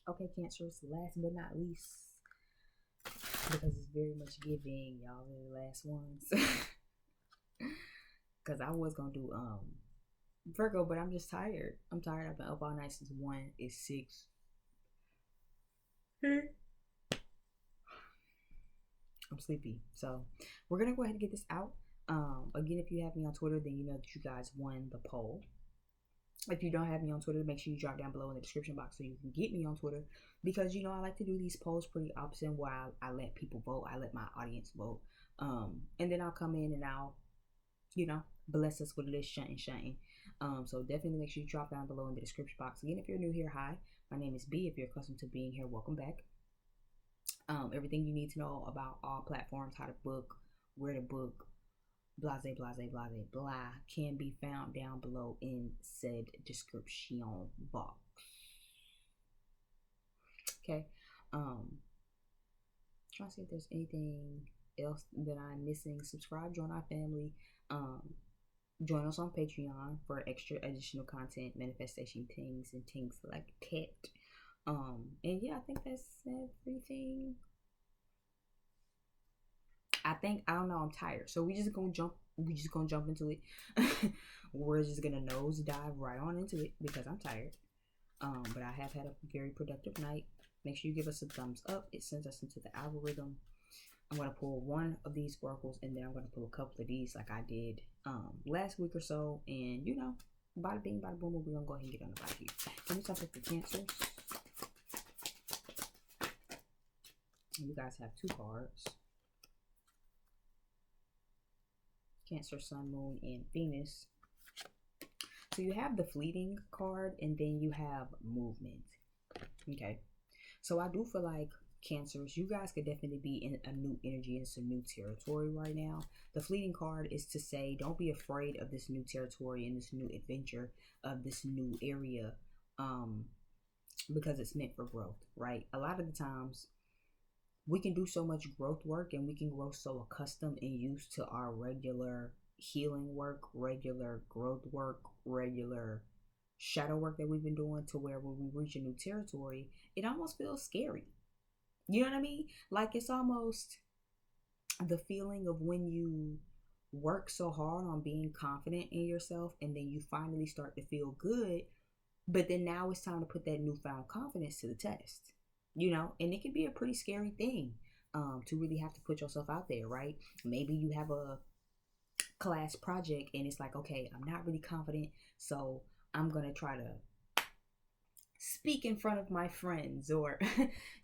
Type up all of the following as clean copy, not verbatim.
Okay, Cancers, last but not least, because it's very much giving, y'all are the last ones. Because I was gonna do Virgo, but I'm just tired. I'm tired. I've been up all night since 1. It's 6. I'm sleepy. So we're gonna go ahead and get this out. Again, if you have me on Twitter, then you know that you guys won the poll. If you don't have me on Twitter, make sure you drop down below in the description box so you can get me on Twitter. Because you know I like to do these polls pretty often where I let people vote. I let my audience vote. And then I'll come in and I'll, bless us with a little shunting. So definitely make sure you drop down below in the description box. Again, if you're new here, hi. My name is B. If you're accustomed to being here, welcome back. Everything you need to know about all platforms, how to book, where to book, blase, can be found down below in said description box. Okay. Trying to see if there's anything else that I'm missing. Subscribe, join our family. Join us on Patreon for extra additional content, manifestation things, and things like that. And yeah, I think that's everything. I don't know, I'm tired. So we just gonna jump into it. We're just gonna nose dive right on into it because I'm tired. But I have had a very productive night. Make sure you give us a thumbs up. It sends us into the algorithm. I'm gonna pull one of these oracles and then I'm gonna pull a couple of these like I did last week or so. And bada bing, bada boom, we're gonna go ahead and get on the body here. Let me start with the Cancers. You guys have 2 cards. Cancer, Sun, Moon, and Venus. So you have the fleeting card and then you have movement. Okay. So I do feel like Cancers, you guys could definitely be in a new energy and some new territory right now. The fleeting card is to say, don't be afraid of this new territory and this new adventure of this new area, because it's meant for growth, right? A lot of the times we can do so much growth work and we can grow so accustomed and used to our regular healing work, regular growth work, regular shadow work that we've been doing to where when we reach a new territory, it almost feels scary. You know what I mean? Like it's almost the feeling of when you work so hard on being confident in yourself and then you finally start to feel good, but then now it's time to put that newfound confidence to the test. And it can be a pretty scary thing to really have to put yourself out there, right? Maybe you have a class project and it's like, okay, I'm not really confident, so I'm gonna try to speak in front of my friends, or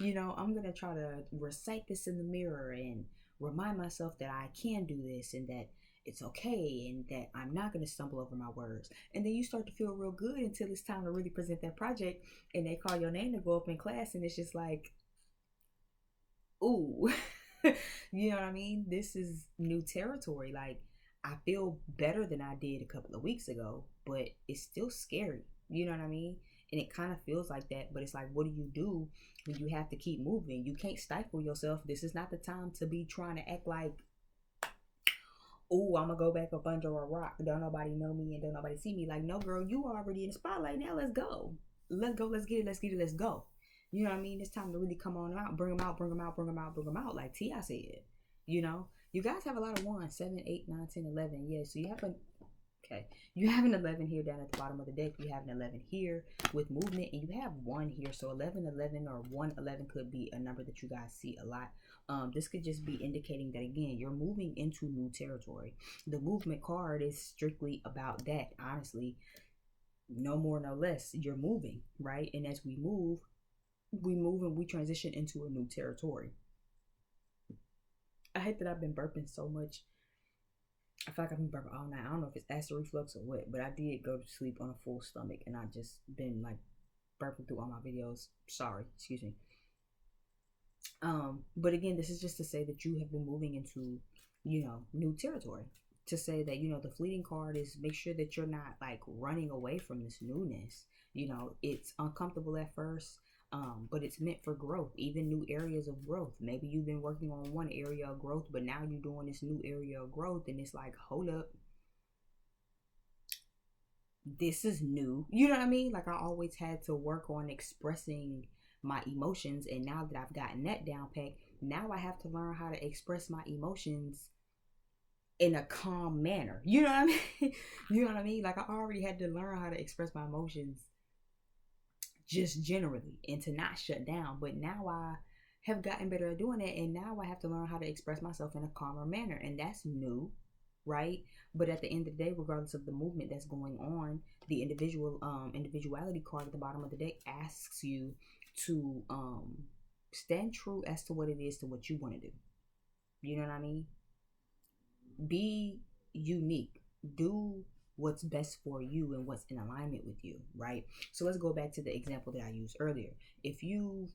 I'm gonna try to recite this in the mirror and remind myself that I can do this and that it's okay and that I'm not going to stumble over my words. And then you start to feel real good until it's time to really present that project and they call your name to go up in class and it's just like, ooh. You know what I mean? This is new territory. Like, I feel better than I did a couple of weeks ago, but it's still scary. You know what I mean? And it kind of feels like that, but it's like, what do you do when you have to keep moving? You can't stifle yourself. This is not the time to be trying to act like, oh, I'm gonna go back up under a rock. Don't nobody know me and don't nobody see me. Like, no, girl, you already in the spotlight. Now let's go. Let's get it. Let's go. You know what I mean? It's time to really come on out. Bring them out. Like T.I. said. You guys have a lot of 1, 7, 8, 9, 10, 11. Yeah, so you have an 11 here down at the bottom of the deck. You have an 11 here with movement, and you have 1 here. So 11, 11, or 1, 11 could be a number that you guys see a lot. This could just be indicating that, again, you're moving into new territory. The movement card is strictly about that, honestly. No more, no less. You're moving, right? And as we move and we transition into a new territory. I hate that I've been burping so much. I feel like I've been burping all night. I don't know if it's acid reflux or what, but I did go to sleep on a full stomach and I just been like burping through all my videos. Sorry, excuse me. But again, this is just to say that you have been moving into, new territory. To say that, the fleeting card is make sure that you're not like running away from this newness. It's uncomfortable at first. But it's meant for growth, even new areas of growth. Maybe you've been working on one area of growth, but now you're doing this new area of growth and it's like, hold up, this is new. You know what I mean? Like, I always had to work on expressing my emotions. And now that I've gotten that down pat, now I have to learn how to express my emotions in a calm manner. You know what I mean? You know what I mean? Like, I already had to learn how to express my emotions just generally and to not shut down. But now I have gotten better at doing it, and now I have to learn how to express myself in a calmer manner, and that's new, right? But at the end of the day, regardless of the movement that's going on, the individuality card at the bottom of the deck asks you to stand true as to what it is to what you want to do. You know what I mean? Be unique. Do what's best for you and what's in alignment with you, right? So let's go back to the example that I used earlier. If you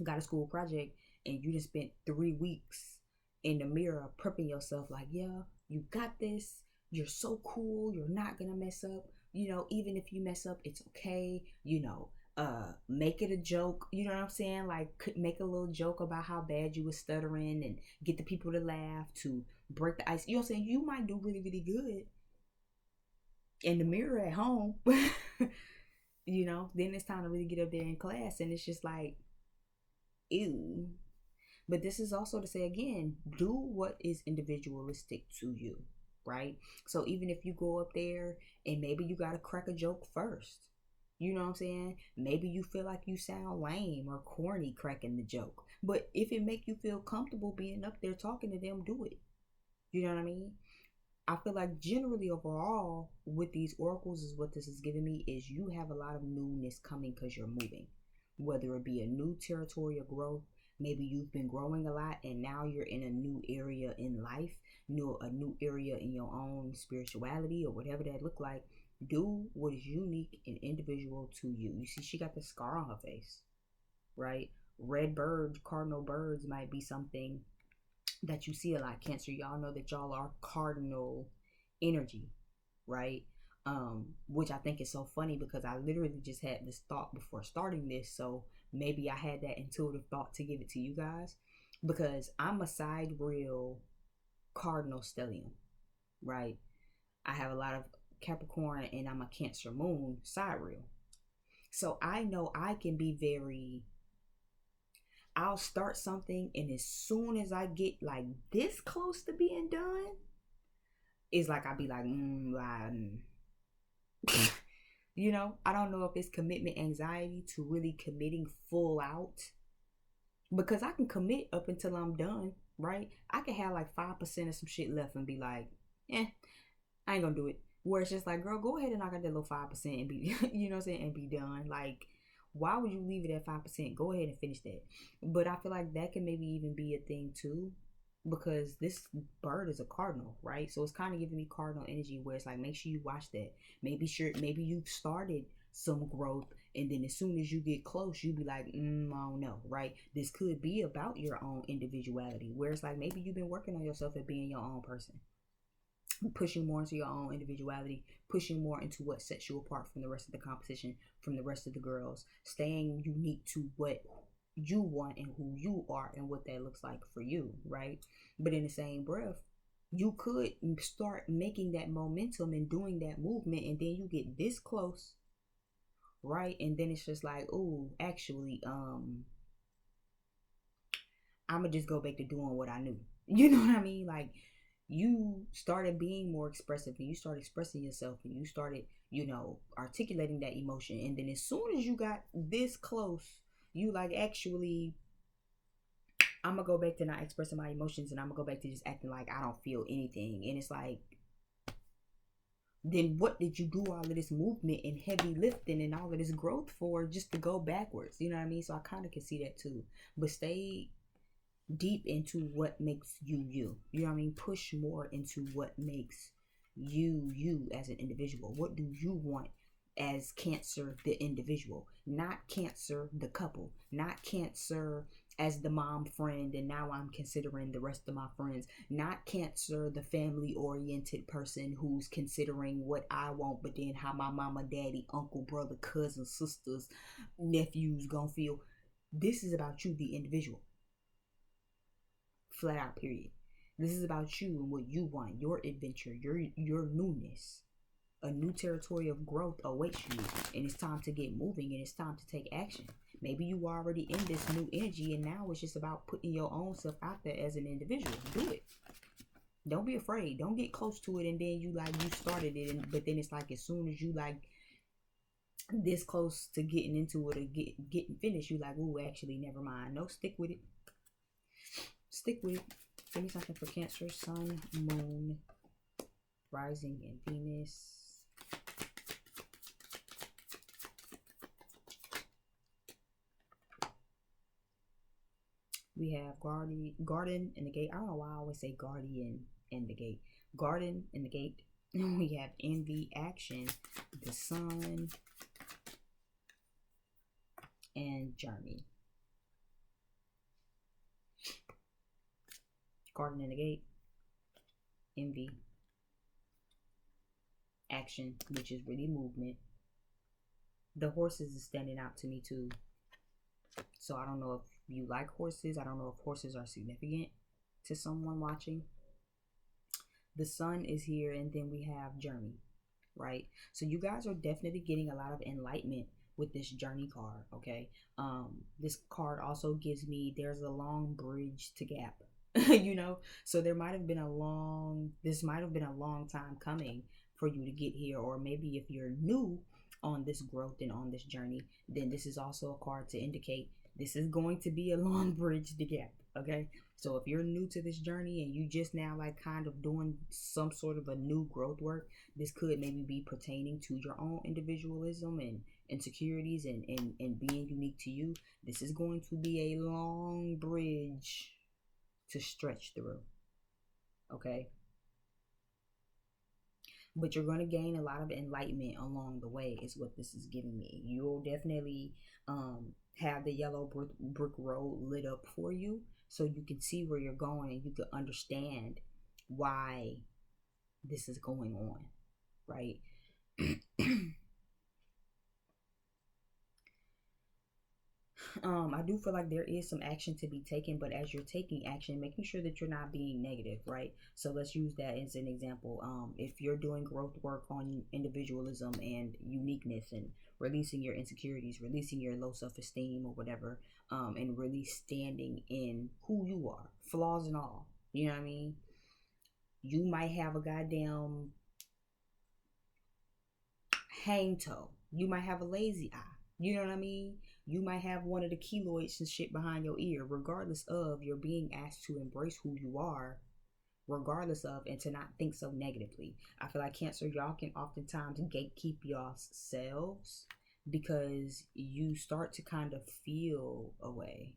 got a school project and you just spent 3 weeks in the mirror prepping yourself like, yeah, you got this, you're so cool, you're not gonna mess up, you know, even if you mess up, it's okay, you know, make it a joke, you know what I'm saying? Like, make a little joke about how bad you were stuttering and get the people to laugh, to break the ice. You know what I'm saying? You might do really, really good in the mirror at home. You know, then it's time to really get up there in class, and it's just like, ew. But this is also to say, again, do what is individualistic to you, right? So even if you go up there and maybe you gotta crack a joke first, you know what I'm saying? Maybe you feel like you sound lame or corny cracking the joke, but if it make you feel comfortable being up there talking to them, do it. You know what I mean? I feel like generally overall with these oracles is what this is giving me is you have a lot of newness coming because you're moving, whether it be a new territory of growth. Maybe you've been growing a lot and now you're in a new area in life, a new area in your own spirituality or whatever that look like. Do what is unique and individual to you. You see, she got the scar on her face, right? Red bird, cardinal birds might be something that you see a lot. Cancer, y'all know that y'all are cardinal energy, right? Which I think is so funny because I literally just had this thought before starting this, so maybe I had that intuitive thought to give it to you guys, because I'm a sidereal cardinal stellium, right? I have a lot of Capricorn and I'm a Cancer moon sidereal, so I know I can be very, I'll start something and as soon as I get like this close to being done, it's like I'll be like, you know, I don't know if it's commitment anxiety to really committing full out, because I can commit up until I'm done, right? I can have like 5% of some shit left and be like, I ain't gonna do it. Where it's just like, girl, go ahead and knock out that little 5% and be, you know what I'm saying, and be done. Like, why would you leave it at 5%? Go ahead and finish that. But I feel like that can maybe even be a thing too, because this bird is a cardinal, right? So it's kind of giving me cardinal energy where it's like, make sure you watch that. Maybe you've started some growth and then as soon as you get close, you be like, I don't know, right? This could be about your own individuality, where it's like maybe you've been working on yourself at being your own person, pushing more into your own individuality, pushing more into what sets you apart from the rest of the competition, from the rest of the girls, staying unique to what you want and who you are and what that looks like for you, right? But in the same breath, you could start making that momentum and doing that movement, and then you get this close, right? And then it's just like, oh, actually, I'ma just go back to doing what I knew. You know what I mean? Like, you started being more expressive and you started expressing yourself and you started, you know, articulating that emotion. And then as soon as you got this close, you like, actually, I'm gonna go back to not expressing my emotions and I'm gonna go back to just acting like I don't feel anything. And it's like, then what did you do all of this movement and heavy lifting and all of this growth for, just to go backwards? You know what I mean? So I kind of can see that too. But stay deep into what makes you you. You know what I mean? Push more into what makes you as an individual. What do you want as Cancer the individual, not Cancer the couple, not Cancer as the mom friend and now I'm considering the rest of my friends, not Cancer the family oriented person who's considering what I want but then how my mama, daddy, uncle, brother, cousin, sisters, nephews gonna feel. This is about you, the individual. Flat out, period. This is about you and what you want, your adventure, your newness. A new territory of growth awaits you, and it's time to get moving and it's time to take action. Maybe you already in this new energy, and now it's just about putting your own self out there as an individual. Do it. Don't be afraid. Don't get close to it and then you started it, but then it's like as soon as you this close to getting into it or getting finished, you like, ooh, actually, never mind. No, stick with it. Stick with it. Give me something for Cancer, Sun, Moon, Rising, and Venus. We have Garden in the Gate. I don't know why I always say Guardian in the Gate. Garden in the Gate. We have Envy, Action, the Sun, and Journey. Garden in the Gate, Envy, Action, which is really movement. The horses is standing out to me too. So I don't know if you like horses. I don't know if horses are significant to someone watching. The Sun is here, and then we have Journey, right? So you guys are definitely getting a lot of enlightenment with this Journey card, okay? This card also gives me there's a long bridge to gap. You know, so this might have been a long time coming for you to get here, or maybe if you're new on this growth and on this journey, then this is also a card to indicate this is going to be a long bridge to gap. Okay, so if you're new to this journey and you just now kind of doing some sort of a new growth work, this could maybe be pertaining to your own individualism and insecurities and being unique to you. This is going to be a long bridge to stretch through. Okay, but you're going to gain a lot of enlightenment along the way is what this is giving me. You'll definitely have the yellow brick road lit up for you, so you can see where you're going and you can understand why this is going on, right? I do feel like there is some action to be taken, but as you're taking action, making sure that you're not being negative, right? So let's use that as an example. If you're doing growth work on individualism and uniqueness and releasing your insecurities, releasing your low self-esteem or whatever, and really standing in who you are, flaws and all, you know what I mean? You might have a goddamn hang toe. You might have a lazy eye. You know what I mean? You might have one of the keloids and shit behind your ear. Regardless of, you're being asked to embrace who you are, regardless of, and to not think so negatively. I feel like Cancer, y'all can oftentimes gatekeep yourselves because you start to kind of feel away.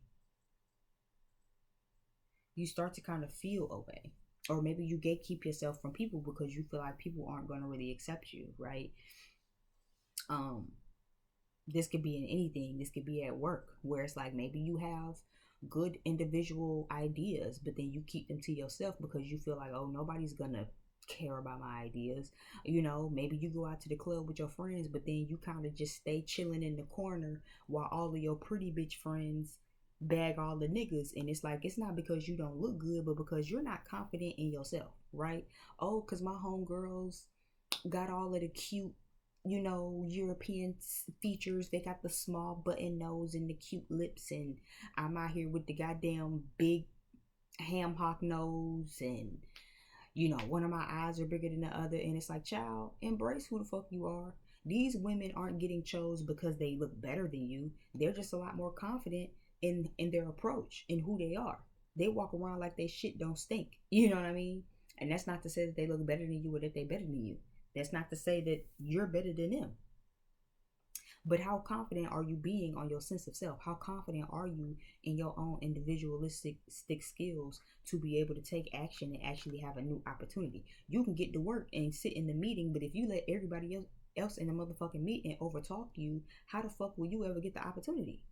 You start to kind of feel away. Or maybe you gatekeep yourself from people because you feel like people aren't going to really accept you, right? This could be in anything. This could be at work, where it's like maybe you have good individual ideas, but then you keep them to yourself because you feel like, oh, nobody's gonna care about my ideas. You know, maybe you go out to the club with your friends, but then you kind of just stay chilling in the corner while all of your pretty bitch friends bag all the niggas. And it's like, it's not because you don't look good, but because you're not confident in yourself, right? Oh, because my homegirls got all of the cute, you know, European features. They got the small button nose and the cute lips, and I'm out here with the goddamn big ham hock nose, and you know, one of my eyes are bigger than the other. And it's like, child, embrace who the fuck you are. These women aren't getting chose because they look better than you. They're just a lot more confident in their approach and who they are. They walk around like they shit don't stink. You know what I mean? And that's not to say that they look better than you or that they better than you. That's not to say that you're better than them. But how confident are you being on your sense of self? How confident are you in your own individualistic skills to be able to take action and actually have a new opportunity? You can get to work and sit in the meeting, but if you let everybody else in the motherfucking meeting overtalk you, how the fuck will you ever get the opportunity?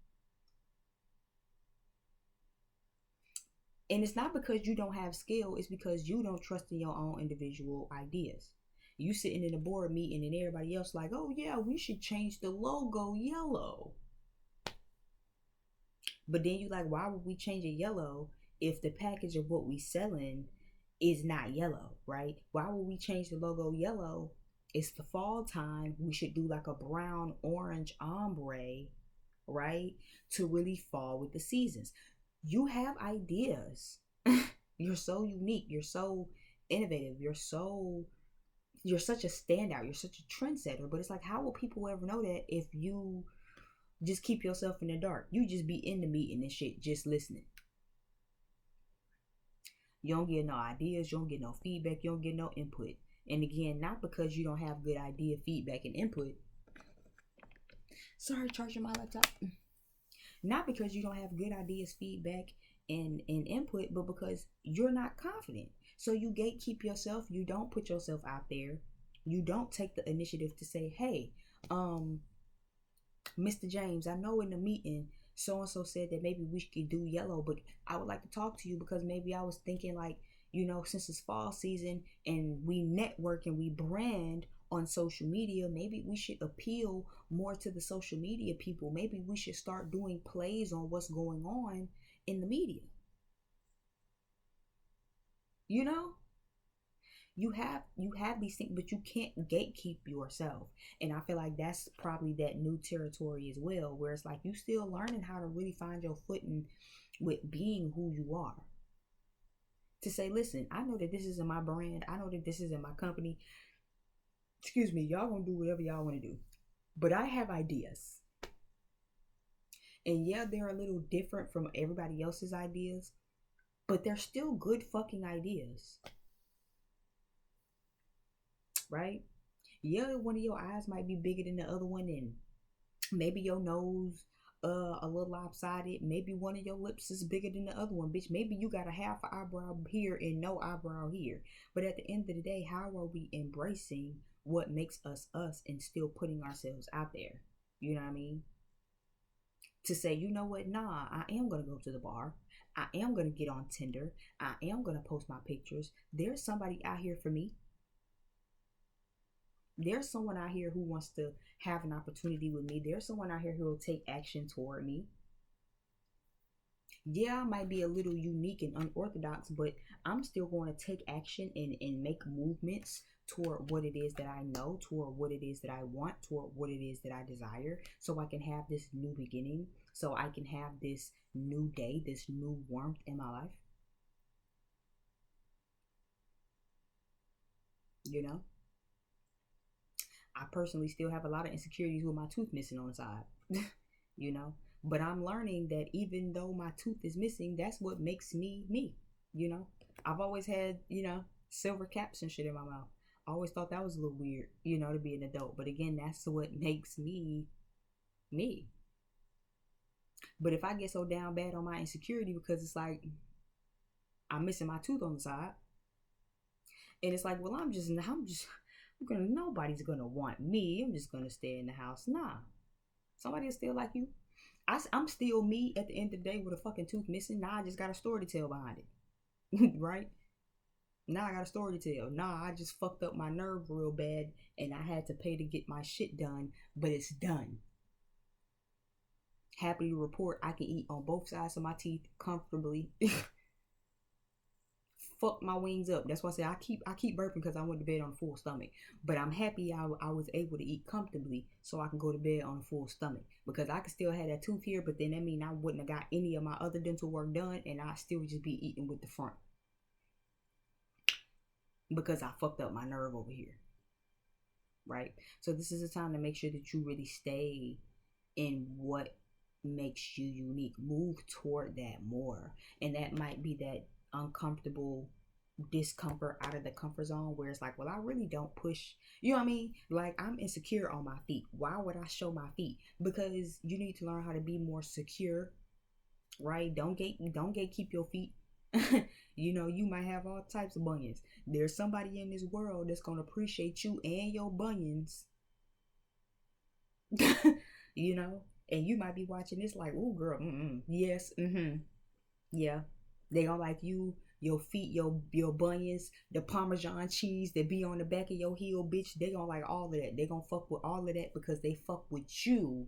And it's not because you don't have skill, it's because you don't trust in your own individual ideas. You sitting in a board meeting and everybody else like, oh yeah, we should change the logo yellow. But then you like, why would we change it yellow if the package of what we selling is not yellow, right? Why would we change the logo yellow? It's the fall time. We should do like a brown orange ombre right? To really fall with the seasons. You have ideas. You're so unique. You're so innovative. You're such a standout. You're such a trendsetter. But it's like, how will people ever know that if you just keep yourself in the dark? You just be in the meeting and shit, just listening. You don't get no ideas. You don't get no feedback. You don't get no input. And again, not because you don't have good idea, feedback, and input. Sorry, charging my laptop. Not because you don't have good ideas, feedback, and input, but because you're not confident. So you gatekeep yourself. You don't put yourself out there. You don't take the initiative to say, hey, Mr. James, I know in the meeting so and so said that maybe we could do yellow, but I would like to talk to you because maybe I was thinking, like, since it's fall season and we network and we brand on social media, maybe we should appeal more to the social media people. Maybe we should start doing plays on what's going on in the media. You know? You have these things, but you can't gatekeep yourself. And I feel like that's probably that new territory as well, where it's like you still learning how to really find your footing with being who you are. To say, listen, I know that this isn't my brand. I know that this isn't my company. Excuse me, y'all gonna do whatever y'all want to do. But I have ideas. And yeah, they're a little different from everybody else's ideas, but they're still good fucking ideas. Right? Yeah, one of your eyes might be bigger than the other one, and maybe your nose a little lopsided. Maybe one of your lips is bigger than the other one, bitch. Maybe you got a half eyebrow here and no eyebrow here. But at the end of the day, how are we embracing what makes us us and still putting ourselves out there? You know what I mean? To say, you know what, nah, I am gonna go to the bar. I am gonna get on Tinder. I am gonna post my pictures. There's somebody out here for me. There's someone out here who wants to have an opportunity with me. There's someone out here who will take action toward me. Yeah, I might be a little unique and unorthodox, but I'm still going to take action and make movements toward what it is that I know, toward what it is that I want, toward what it is that I desire, so I can have this new beginning, so I can have this new day, this new warmth in my life. You know? I personally still have a lot of insecurities with my tooth missing on the side, you know. But I'm learning that even though my tooth is missing, that's what makes me me, you know. I've always had, silver caps and shit in my mouth. I always thought that was a little weird, to be an adult. But again, that's what makes me me. But if I get so down bad on my insecurity because it's like I'm missing my tooth on the side, and it's like, well, nobody's gonna want me. I'm just gonna stay in the house. Nah, somebody is still like you. I'm still me at the end of the day with a fucking tooth missing. Now I just got a story to tell behind it, right? Now I got a story to tell. Nah, I just fucked up my nerve real bad, and I had to pay to get my shit done, but it's done. Happy to report, I can eat on both sides of my teeth comfortably. Fuck my wings up. That's why I say I keep burping because I went to bed on a full stomach. But I'm happy I was able to eat comfortably so I can go to bed on a full stomach. Because I could still have that tooth here, but then that means I wouldn't have got any of my other dental work done, and I still just be eating with the front. Because I fucked up my nerve over here. Right? So this is a time to make sure that you really stay in what makes you unique. Move toward that more. And that might be that uncomfortable discomfort out of the comfort zone where it's like, well, I really don't push, you know what I mean? Like, I'm insecure on my feet. Why would I show my feet? Because you need to learn how to be more secure, right? Don't gatekeep your feet. You might have all types of bunions. There's somebody in this world that's gonna appreciate you and your bunions. And you might be watching this like, oh girl, yes, yeah. They gonna like you, your feet, your bunions, the Parmesan cheese that be on the back of your heel, bitch. They gonna like all of that. They gonna fuck with all of that because they fuck with you.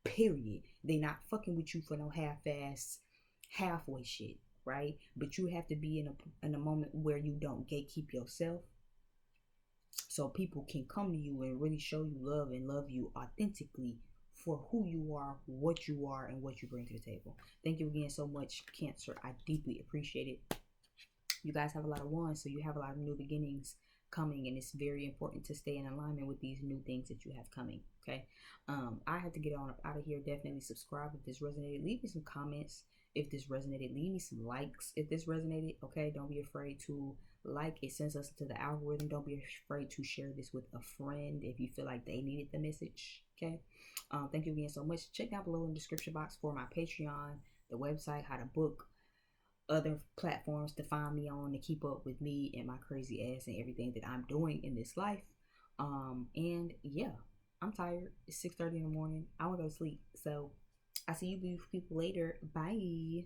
Period. They not fucking with you for no half-ass, halfway shit, right? But you have to be in a moment where you don't gatekeep yourself, so people can come to you and really show you love and love you authentically for who you are, and what you bring to the table. Thank you again so much, Cancer. I deeply appreciate it. You guys have a lot of wands, so you have a lot of new beginnings coming, and it's very important to stay in alignment with these new things that you have coming. Okay. I have to get on up out of here. Definitely subscribe if this resonated. Leave me some comments if this resonated. Leave me some likes if this resonated. Okay. Don't be afraid to like. It sends us to the algorithm. Don't be afraid to share this with a friend if you feel like they needed the message. Okay. Thank you again so much. Check down below in the description box for my Patreon, the website, how to book, other platforms to find me on, to keep up with me and my crazy ass and everything that I'm doing in this life. And yeah, I'm tired. It's 6:30 in the morning. I want to go to sleep. So I see you beautiful people later. Bye.